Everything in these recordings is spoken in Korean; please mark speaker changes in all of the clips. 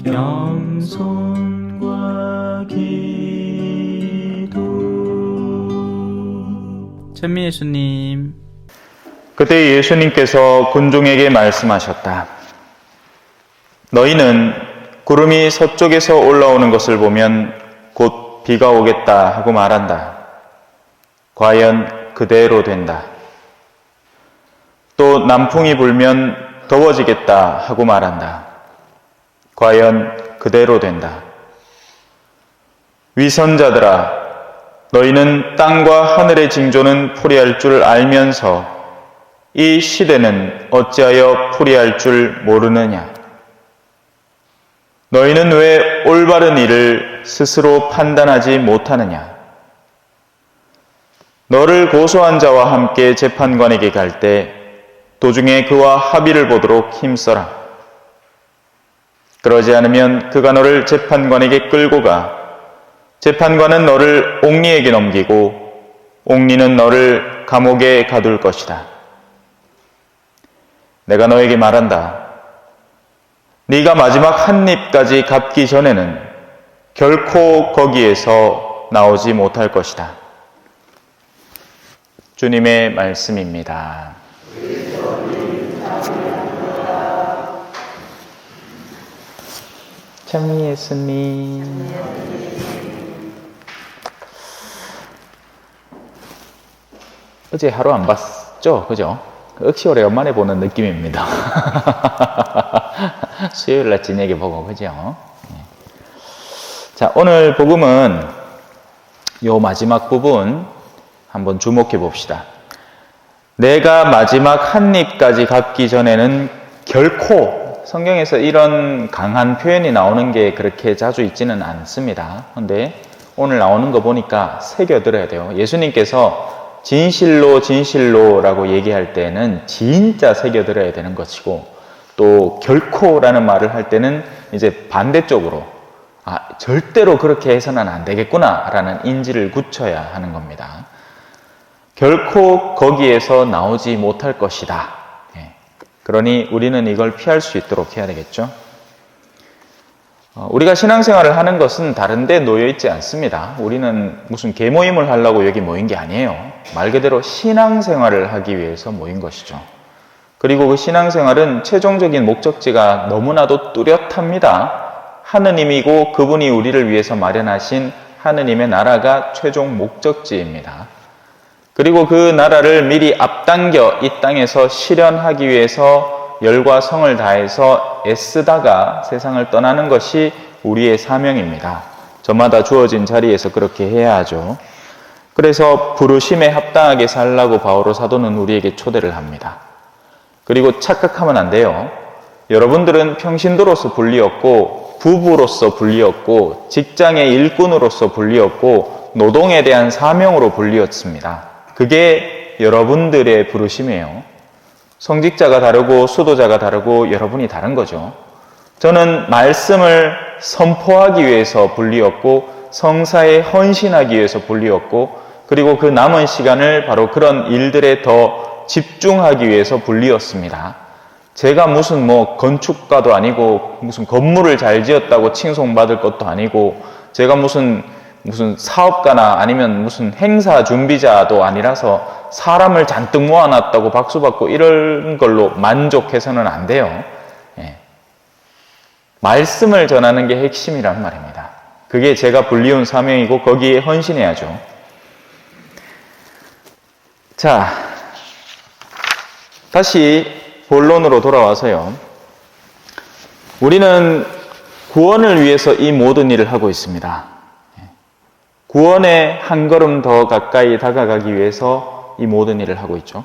Speaker 1: 겸손과 기도. 천미 예수님.
Speaker 2: 그때 예수님께서 군중에게 말씀하셨다. 너희는 구름이 서쪽에서 올라오는 것을 보면 곧 비가 오겠다 하고 말한다. 과연 그대로 된다. 또 남풍이 불면 더워지겠다 하고 말한다. 과연 그대로 된다. 위선자들아, 너희는 땅과 하늘의 징조는 풀이할 줄 알면서 이 시대는 어찌하여 풀이할 줄 모르느냐? 너희는 왜 올바른 일을 스스로 판단하지 못하느냐? 너를 고소한 자와 함께 재판관에게 갈 때 도중에 그와 합의를 보도록 힘써라. 그러지 않으면 그가 너를 재판관에게 끌고 가 재판관은 너를 옥리에게 넘기고 옥리는 너를 감옥에 가둘 것이다. 내가 너에게 말한다. 네가 마지막 한 입까지 갚기 전에는 결코 거기에서 나오지 못할 것이다. 주님의 말씀입니다.
Speaker 1: 천미 예수님.
Speaker 2: 어제 하루 안 봤죠? 그죠? 역시 오래간만에 보는 느낌입니다. 수요일날 저녁에 보고, 그죠? 자, 오늘 복음은 요 마지막 부분 한번 주목해 봅시다. 내가 마지막 한 입까지 갚기 전에는 결코, 성경에서 이런 강한 표현이 나오는 게 그렇게 자주 있지는 않습니다. 그런데 오늘 나오는 거 보니까 새겨들어야 돼요. 예수님께서 진실로 진실로라고 얘기할 때는 진짜 새겨들어야 되는 것이고, 또 결코라는 말을 할 때는 이제 반대쪽으로 절대로 그렇게 해서는 안 되겠구나 라는 인지를 굳혀야 하는 겁니다. 결코 거기에서 나오지 못할 것이다. 그러니 우리는 이걸 피할 수 있도록 해야 되겠죠. 우리가 신앙생활을 하는 것은 다른 데 놓여 있지 않습니다. 우리는 무슨 계모임을 하려고 여기 모인 게 아니에요. 말 그대로 신앙생활을 하기 위해서 모인 것이죠. 그리고 그 신앙생활은 최종적인 목적지가 너무나도 뚜렷합니다. 하느님이고 그분이 우리를 위해서 마련하신 하느님의 나라가 최종 목적지입니다. 그리고 그 나라를 미리 앞당겨 이 땅에서 실현하기 위해서 열과 성을 다해서 애쓰다가 세상을 떠나는 것이 우리의 사명입니다. 저마다 주어진 자리에서 그렇게 해야 하죠. 그래서 부르심에 합당하게 살라고 바오로 사도는 우리에게 초대를 합니다. 그리고 착각하면 안 돼요. 여러분들은 평신도로서 불리었고, 부부로서 불리었고, 직장의 일꾼으로서 불리었고, 노동에 대한 사명으로 불리었습니다. 그게 여러분들의 부르심이에요. 성직자가 다르고 수도자가 다르고 여러분이 다른 거죠. 저는 말씀을 선포하기 위해서 불리었고 성사에 헌신하기 위해서 불리었고 그리고 그 남은 시간을 바로 그런 일들에 더 집중하기 위해서 불리었습니다. 제가 무슨 건축가도 아니고 무슨 건물을 잘 지었다고 칭송받을 것도 아니고 제가 무슨 사업가나 아니면 무슨 행사 준비자도 아니라서 사람을 잔뜩 모아놨다고 박수받고 이런 걸로 만족해서는 안 돼요. 말씀을 전하는 게 핵심이란 말입니다. 그게 제가 불리운 사명이고 거기에 헌신해야죠. 자, 다시 본론으로 돌아와서요. 우리는 구원을 위해서 이 모든 일을 하고 있습니다. 구원에 한 걸음 더 가까이 다가가기 위해서 이 모든 일을 하고 있죠.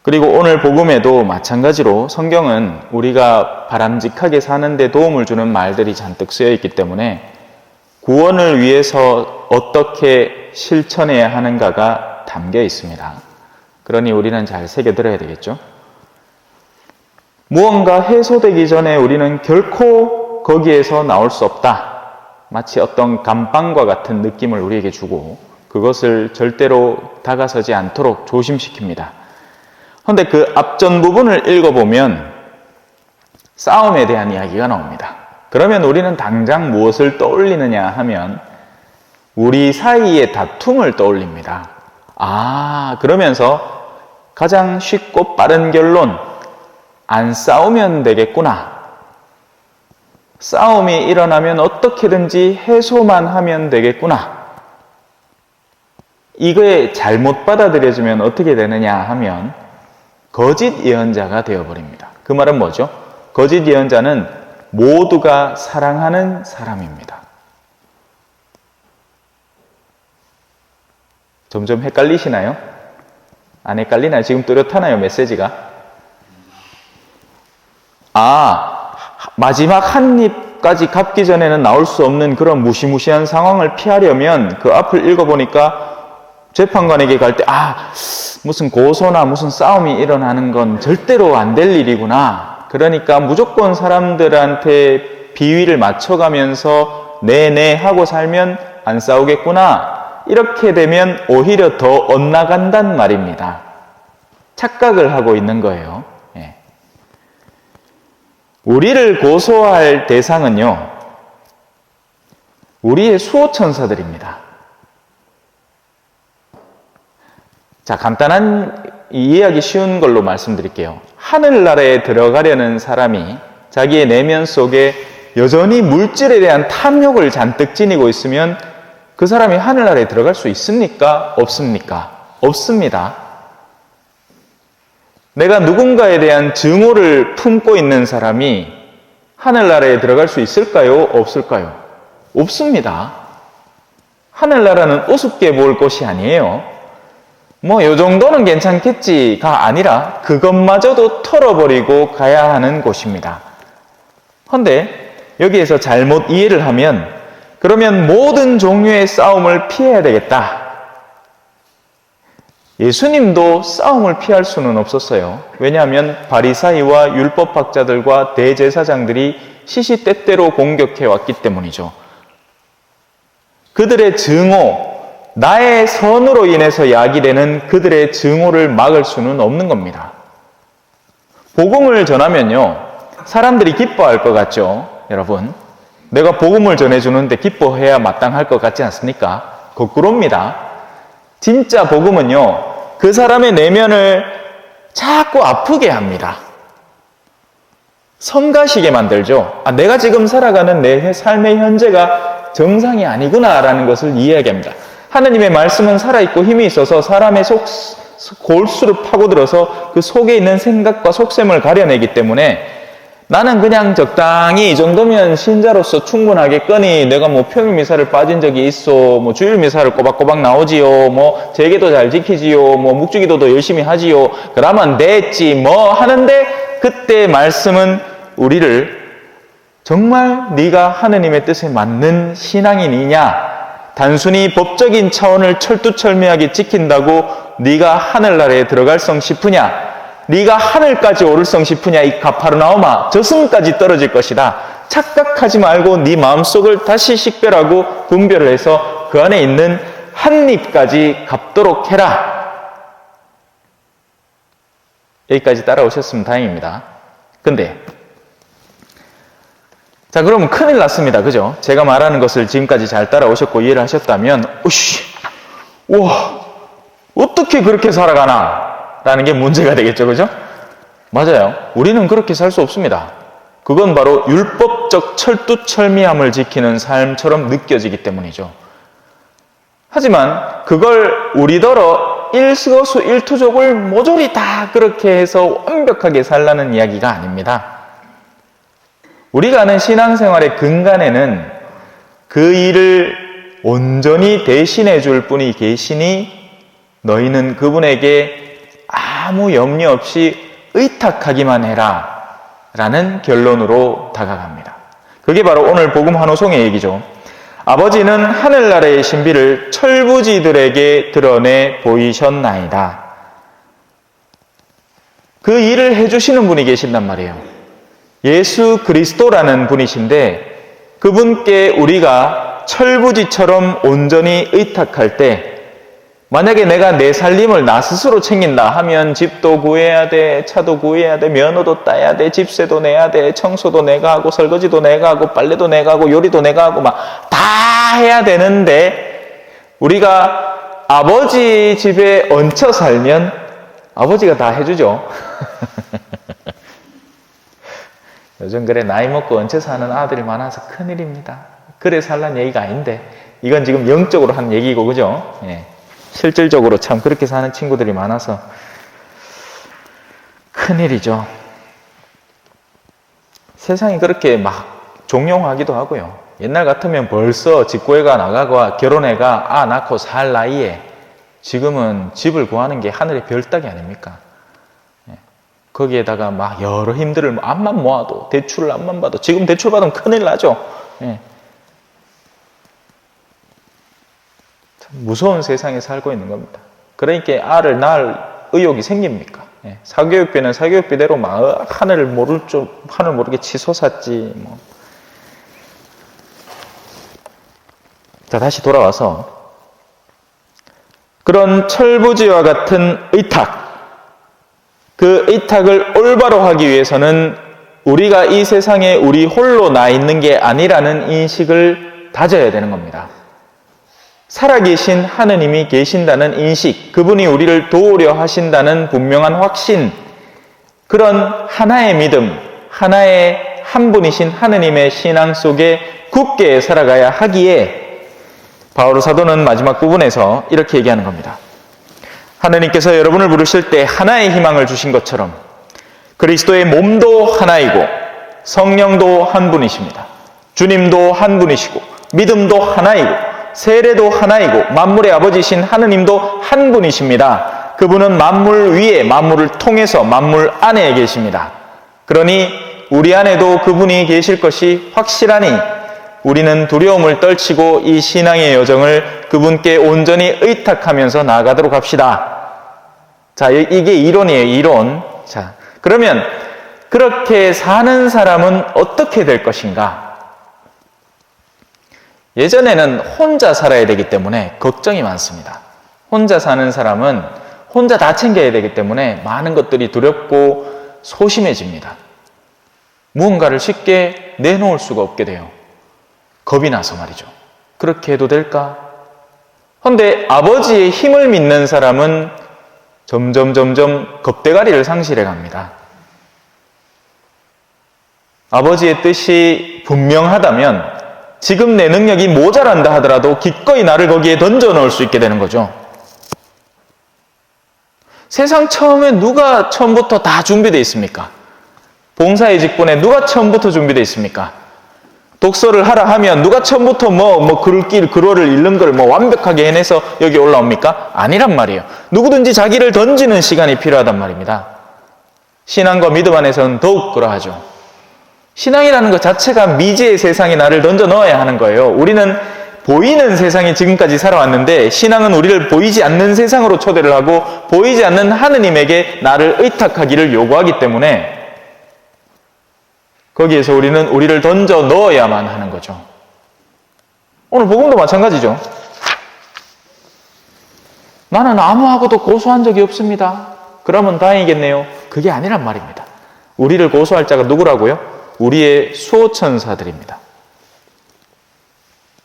Speaker 2: 그리고 오늘 복음에도 마찬가지로 성경은 우리가 바람직하게 사는 데 도움을 주는 말들이 잔뜩 쓰여 있기 때문에 구원을 위해서 어떻게 실천해야 하는가가 담겨 있습니다. 그러니 우리는 잘 새겨들어야 되겠죠. 무언가 해소되기 전에 우리는 결코 거기에서 나올 수 없다. 마치 어떤 감방과 같은 느낌을 우리에게 주고 그것을 절대로 다가서지 않도록 조심시킵니다. 그런데 그 앞전 부분을 읽어보면 싸움에 대한 이야기가 나옵니다. 그러면 우리는 당장 무엇을 떠올리느냐 하면 우리 사이의 다툼을 떠올립니다. 그러면서 가장 쉽고 빠른 결론, 안 싸우면 되겠구나. 싸움이 일어나면 어떻게든지 해소만 하면 되겠구나. 이거에 잘못 받아들여지면 어떻게 되느냐 하면 거짓 예언자가 되어버립니다. 그 말은 뭐죠? 거짓 예언자는 모두가 사랑하는 사람입니다. 점점 헷갈리시나요? 안 헷갈리나요? 지금 뚜렷하나요? 메시지가? 마지막 한 입까지 갚기 전에는 나올 수 없는 그런 무시무시한 상황을 피하려면 그 앞을 읽어보니까 재판관에게 갈 때 무슨 고소나 무슨 싸움이 일어나는 건 절대로 안 될 일이구나. 그러니까 무조건 사람들한테 비위를 맞춰가면서 네네 하고 살면 안 싸우겠구나. 이렇게 되면 오히려 더 엇나간단 말입니다. 착각을 하고 있는 거예요. 우리를 고소할 대상은요, 우리의 수호천사들입니다. 자, 간단한 이해하기 쉬운 걸로 말씀드릴게요. 하늘나라에 들어가려는 사람이 자기의 내면 속에 여전히 물질에 대한 탐욕을 잔뜩 지니고 있으면 그 사람이 하늘나라에 들어갈 수 있습니까? 없습니까? 없습니다. 내가 누군가에 대한 증오를 품고 있는 사람이 하늘나라에 들어갈 수 있을까요? 없을까요? 없습니다. 하늘나라는 우습게 볼 곳이 아니에요. 요 정도는 괜찮겠지가 아니라 그것마저도 털어버리고 가야 하는 곳입니다. 그런데 여기에서 잘못 이해를 하면 그러면 모든 종류의 싸움을 피해야 되겠다. 예수님도 싸움을 피할 수는 없었어요. 왜냐하면 바리사이와 율법학자들과 대제사장들이 시시때때로 공격해 왔기 때문이죠. 그들의 증오, 나의 선으로 인해서 야기되는 그들의 증오를 막을 수는 없는 겁니다. 복음을 전하면요, 사람들이 기뻐할 것 같죠, 여러분? 내가 복음을 전해주는데 기뻐해야 마땅할 것 같지 않습니까? 거꾸로입니다. 진짜 복음은요, 그 사람의 내면을 자꾸 아프게 합니다. 성가시게 만들죠. 내가 지금 살아가는 내 삶의 현재가 정상이 아니구나라는 것을 이해하게 합니다. 하느님의 말씀은 살아있고 힘이 있어서 사람의 골수를 파고들어서 그 속에 있는 생각과 속셈을 가려내기 때문에 나는 그냥 적당히 이 정도면 신자로서 충분하겠거니 내가 평일미사를 빠진 적이 있어, 주일미사를 꼬박꼬박 나오지요, 제계도 잘 지키지요, 묵주기도도 열심히 하지요, 그러면 됐지 하는데 그때 말씀은 우리를 정말 네가 하느님의 뜻에 맞는 신앙인이냐, 단순히 법적인 차원을 철두철미하게 지킨다고 네가 하늘나라에 들어갈 성 싶으냐, 네가 하늘까지 오를 성 싶으냐, 이 가파르나움아, 저승까지 떨어질 것이다. 착각하지 말고 네 마음속을 다시 식별하고 분별을 해서 그 안에 있는 한 입까지 갚도록 해라. 여기까지 따라오셨으면 다행입니다. 근데 자, 그러면 큰일 났습니다. 그죠? 제가 말하는 것을 지금까지 잘 따라오셨고 이해를 하셨다면 와, 어떻게 그렇게 살아가나? 라는 게 문제가 되겠죠. 그죠? 맞아요. 우리는 그렇게 살 수 없습니다. 그건 바로 율법적 철두철미함을 지키는 삶처럼 느껴지기 때문이죠. 하지만 그걸 우리더러 일거수일투족을 모조리 다 그렇게 해서 완벽하게 살라는 이야기가 아닙니다. 우리가 아는 신앙생활의 근간에는 그 일을 온전히 대신해 줄 분이 계시니 너희는 그분에게 아무 염려 없이 의탁하기만 해라 라는 결론으로 다가갑니다. 그게 바로 오늘 복음 환호송의 얘기죠. 아버지는 하늘나라의 신비를 철부지들에게 드러내 보이셨나이다. 그 일을 해주시는 분이 계신단 말이에요. 예수 그리스도라는 분이신데 그분께 우리가 철부지처럼 온전히 의탁할 때 만약에 내가 내 살림을 나 스스로 챙긴다 하면 집도 구해야 돼, 차도 구해야 돼, 면허도 따야 돼, 집세도 내야 돼, 청소도 내가 하고, 설거지도 내가 하고, 빨래도 내가 하고, 요리도 내가 하고, 막 다 해야 되는데, 우리가 아버지 집에 얹혀 살면 아버지가 다 해주죠. 요즘 그래 나이 먹고 얹혀 사는 아들이 많아서 큰일입니다. 그래 살란 얘기가 아닌데, 이건 지금 영적으로 한 얘기고, 그죠? 예. 실질적으로 참 그렇게 사는 친구들이 많아서 큰일이죠. 세상이 그렇게 막 종용하기도 하고요. 옛날 같으면 벌써 집구애가 나가고 결혼해가 낳고 살 나이에 지금은 집을 구하는 게 하늘의 별 따기 아닙니까? 거기에다가 막 여러 힘들을 암만 모아도, 대출을 암만 받아도, 지금 대출 받으면 큰일 나죠. 무서운 세상에 살고 있는 겁니다. 그러니까 알을 낳을 의욕이 생깁니까? 사교육비는 사교육비대로 막 하늘 모르게 치솟았지. 뭐. 자, 다시 돌아와서 그런 철부지와 같은 의탁, 그 의탁을 올바로 하기 위해서는 우리가 이 세상에 우리 홀로 나 있는 게 아니라는 인식을 다져야 되는 겁니다. 살아계신 하느님이 계신다는 인식, 그분이 우리를 도우려 하신다는 분명한 확신, 그런 하나의 믿음, 하나의 한 분이신 하느님의 신앙 속에 굳게 살아가야 하기에 바울 사도는 마지막 부분에서 이렇게 얘기하는 겁니다. 하느님께서 여러분을 부르실 때 하나의 희망을 주신 것처럼 그리스도의 몸도 하나이고 성령도 한 분이십니다. 주님도 한 분이시고 믿음도 하나이고 세례도 하나이고 만물의 아버지신 하느님도 한 분이십니다. 그분은 만물 위에 만물을 통해서 만물 안에 계십니다. 그러니 우리 안에도 그분이 계실 것이 확실하니 우리는 두려움을 떨치고 이 신앙의 여정을 그분께 온전히 의탁하면서 나아가도록 합시다. 자, 이게 이론이에요, 이론. 자, 그러면 그렇게 사는 사람은 어떻게 될 것인가? 예전에는 혼자 살아야 되기 때문에 걱정이 많습니다. 혼자 사는 사람은 혼자 다 챙겨야 되기 때문에 많은 것들이 두렵고 소심해집니다. 무언가를 쉽게 내놓을 수가 없게 돼요. 겁이 나서 말이죠. 그렇게 해도 될까? 그런데 아버지의 힘을 믿는 사람은 점점 겁대가리를 상실해 갑니다. 아버지의 뜻이 분명하다면 지금 내 능력이 모자란다 하더라도 기꺼이 나를 거기에 던져 넣을 수 있게 되는 거죠. 세상 처음에 누가 처음부터 다 준비되어 있습니까? 봉사의 직분에 누가 처음부터 준비되어 있습니까? 독서를 하라 하면 누가 처음부터 글을 읽는 걸 완벽하게 해내서 여기 올라옵니까? 아니란 말이에요. 누구든지 자기를 던지는 시간이 필요하단 말입니다. 신앙과 믿음 안에서는 더욱 그러하죠. 신앙이라는 것 자체가 미지의 세상에 나를 던져 넣어야 하는 거예요. 우리는 보이는 세상에 지금까지 살아왔는데 신앙은 우리를 보이지 않는 세상으로 초대를 하고 보이지 않는 하느님에게 나를 의탁하기를 요구하기 때문에 거기에서 우리는 우리를 던져 넣어야만 하는 거죠. 오늘 복음도 마찬가지죠. 나는 아무하고도 고소한 적이 없습니다. 그러면 다행이겠네요. 그게 아니란 말입니다. 우리를 고소할 자가 누구라고요? 우리의 수호천사들입니다.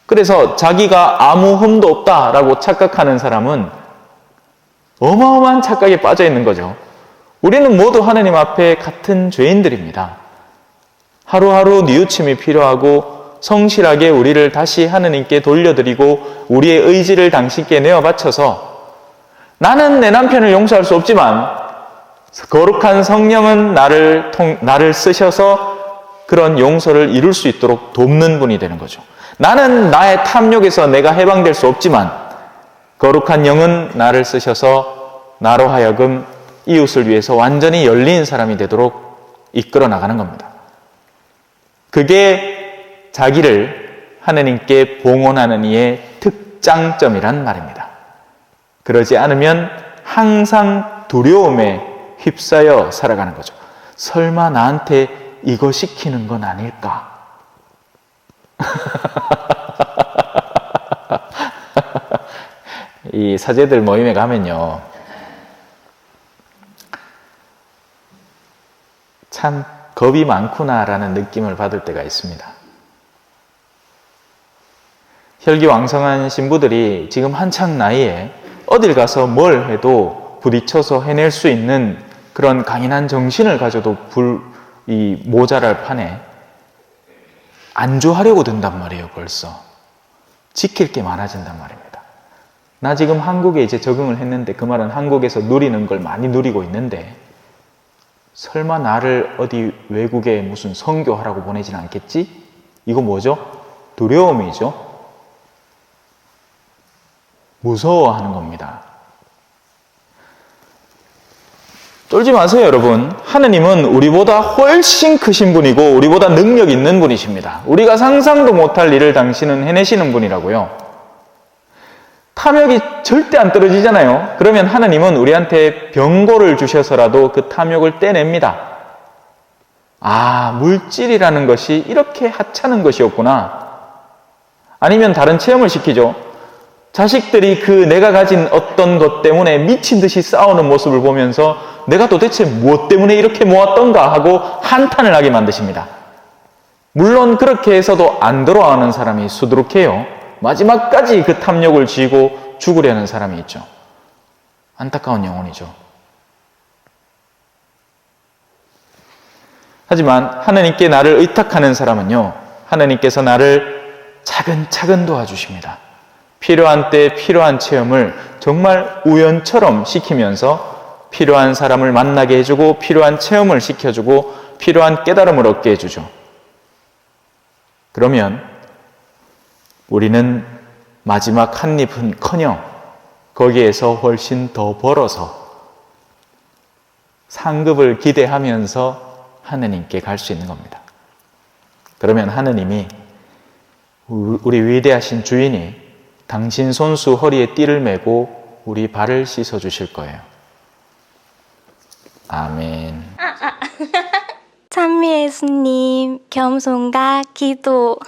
Speaker 2: 그래서 자기가 아무 흠도 없다라고 착각하는 사람은 어마어마한 착각에 빠져 있는 거죠. 우리는 모두 하느님 앞에 같은 죄인들입니다. 하루하루 뉘우침이 필요하고 성실하게 우리를 다시 하느님께 돌려드리고 우리의 의지를 당신께 내어 바쳐서 나는 내 남편을 용서할 수 없지만 거룩한 성령은 나를 쓰셔서 그런 용서를 이룰 수 있도록 돕는 분이 되는 거죠. 나는 나의 탐욕에서 내가 해방될 수 없지만 거룩한 영은 나를 쓰셔서 나로 하여금 이웃을 위해서 완전히 열린 사람이 되도록 이끌어 나가는 겁니다. 그게 자기를 하느님께 봉헌하는 이의 특장점이란 말입니다. 그러지 않으면 항상 두려움에 휩싸여 살아가는 거죠. 설마 나한테 이거 시키는 건 아닐까? 이 사제들 모임에 가면요. 참 겁이 많구나라는 느낌을 받을 때가 있습니다. 혈기왕성한 신부들이 지금 한창 나이에 어딜 가서 뭘 해도 부딪혀서 해낼 수 있는 그런 강인한 정신을 가져도 이 모자랄 판에 안주하려고 든단 말이에요. 벌써 지킬 게 많아진단 말입니다. 나 지금 한국에 이제 적응을 했는데, 그 말은 한국에서 누리는 걸 많이 누리고 있는데, 설마 나를 어디 외국에 무슨 선교하라고 보내진 않겠지? 이거 뭐죠? 두려움이죠. 무서워하는 겁니다. 쫄지 마세요, 여러분. 하느님은 우리보다 훨씬 크신 분이고 우리보다 능력 있는 분이십니다. 우리가 상상도 못할 일을 당신은 해내시는 분이라고요. 탐욕이 절대 안 떨어지잖아요. 그러면 하느님은 우리한테 병고를 주셔서라도 그 탐욕을 떼냅니다. 아, 물질이라는 것이 이렇게 하찮은 것이었구나. 아니면 다른 체험을 시키죠. 자식들이 그 내가 가진 어떤 것 때문에 미친 듯이 싸우는 모습을 보면서 내가 도대체 무엇 때문에 이렇게 모았던가 하고 한탄을 하게 만드십니다. 물론 그렇게 해서도 안 돌아오는 사람이 수두룩해요. 마지막까지 그 탐욕을 쥐고 죽으려는 사람이 있죠. 안타까운 영혼이죠. 하지만 하느님께 나를 의탁하는 사람은요, 하느님께서 나를 차근차근 도와주십니다. 필요한 때 필요한 체험을 정말 우연처럼 시키면서 필요한 사람을 만나게 해주고 필요한 체험을 시켜주고 필요한 깨달음을 얻게 해주죠. 그러면 우리는 마지막 한 입은커녕 거기에서 훨씬 더 벌어서 상급을 기대하면서 하느님께 갈 수 있는 겁니다. 그러면 하느님이, 우리 위대하신 주인이 당신 손수 허리에 띠를 메고 우리 발을 씻어 주실 거예요. 아멘.
Speaker 3: 찬미 예수님, 겸손과 기도.